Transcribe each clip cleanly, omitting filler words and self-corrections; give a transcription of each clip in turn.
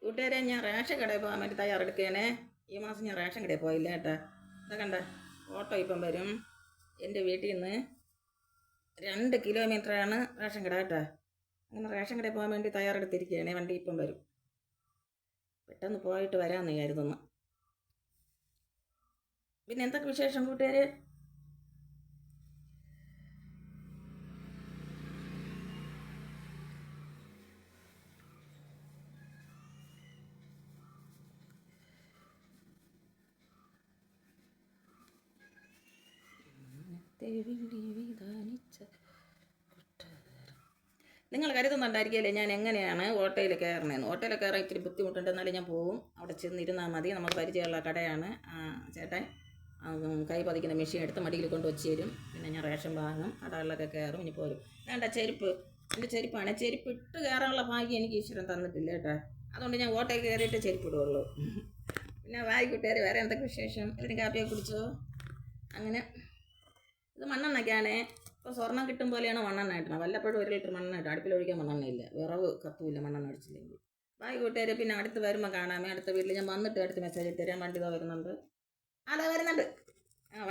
കൂട്ടുകാരെ, ഞാൻ റേഷൻ കടയിൽ പോകാൻ വേണ്ടി തയ്യാറെടുക്കുകയാണേ. ഈ മാസം ഞാൻ റേഷൻ കടയിൽ പോയില്ല കേട്ടാ. ഇതാ കണ്ട, ഓട്ടോ ഇപ്പം വരും. എൻ്റെ വീട്ടിൽ നിന്ന് 2 കിലോമീറ്ററാണ് റേഷൻ കട കേട്ടാ. അങ്ങനെ റേഷൻ കടയിൽ പോകാൻ വേണ്ടി തയ്യാറെടുത്തിരിക്കുകയാണേ. വണ്ടി ഇപ്പം വരും. പെട്ടെന്ന് പോയിട്ട് വരാമെന്ന് കരുതുന്നു. പിന്നെ എന്തൊക്കെ വിശേഷം കൂട്ടുകാരെ? നിങ്ങൾ കരുതുന്നുണ്ടായിരിക്കില്ലേ ഞാൻ എങ്ങനെയാണ് ഓട്ടോയിൽ കയറണേന്ന്. ഓട്ടോയിൽ കയറാൻ ഇത്തിരി ബുദ്ധിമുട്ടുണ്ട്. എന്നാലും ഞാൻ പോവും. അവിടെ ചെന്നിരുന്നാൽ മതി. നമുക്ക് പരിചയമുള്ള കടയാണ്. ചേട്ടൻ കൈ പതിക്കുന്ന മെഷീൻ എടുത്ത് മടിയിൽ കൊണ്ട് വെച്ച് തരും. പിന്നെ ഞാൻ റേഷൻ വാങ്ങും. കടകളിലൊക്കെ കയറും. ഇനി പോരും. വേണ്ട, ചെരുപ്പ് എൻ്റെ ചെരുപ്പാണ്. ചെരുപ്പ് ഇട്ട് കയറാനുള്ള ഭാഗ്യം എനിക്ക് ഈശ്വരൻ തന്നിട്ടില്ല കേട്ടോ. അതുകൊണ്ട് ഞാൻ ഓട്ടോയിൽ കയറിയിട്ട് ചെരുപ്പ് ഇടുകയുള്ളൂ. പിന്നെ വായിക്കൂട്ടുകാർ, വേറെ എന്തൊക്കെ വിശേഷം? ഇതിന് കാപ്പിയൊക്കെ കുടിച്ചോ? അങ്ങനെ ഇത് മണ്ണെണ്ണയ്ക്കാണേ. ഇപ്പോൾ സ്വർണ്ണം കിട്ടും പോലെയാണ് മണ്ണെണ്ണ കിട്ടണം. വല്ലപ്പോഴും 1 ലിറ്റർ മണ്ണെണ്ണ കിട്ടും. അടുപ്പിലൊഴിക്കാൻ മണ്ണെണ്ണയില്ല, വിറവ് കത്തൂല്ല മണ്ണെണ്ണ അടിച്ചില്ലെങ്കിൽ. ബായ് കൂട്ടുകാരെ, പിന്നെ അടുത്ത് വരുമ്പോൾ കാണാമേ. അടുത്ത വീട്ടിൽ ഞാൻ വന്നിട്ട് അടുത്ത് മെസ്സേജ് ഇട്ട് തരാം. വണ്ടി ഇതോ വരുന്നുണ്ട്. അതാ വരുന്നുണ്ട്.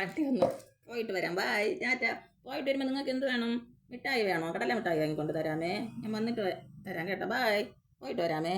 വണ്ടി വന്നു. പോയിട്ട് വരാം. ബായ്, ടാറ്റാ. പോയിട്ട് വരുമ്പോൾ നിങ്ങൾക്ക് എന്ത് വേണം? മിഠായി വേണോ? കടല മിഠായി വാങ്ങിക്കൊണ്ട് തരാമേ. ഞാൻ വന്നിട്ട് തരാം കേട്ടോ. ബായ്, പോയിട്ട് വരാമേ.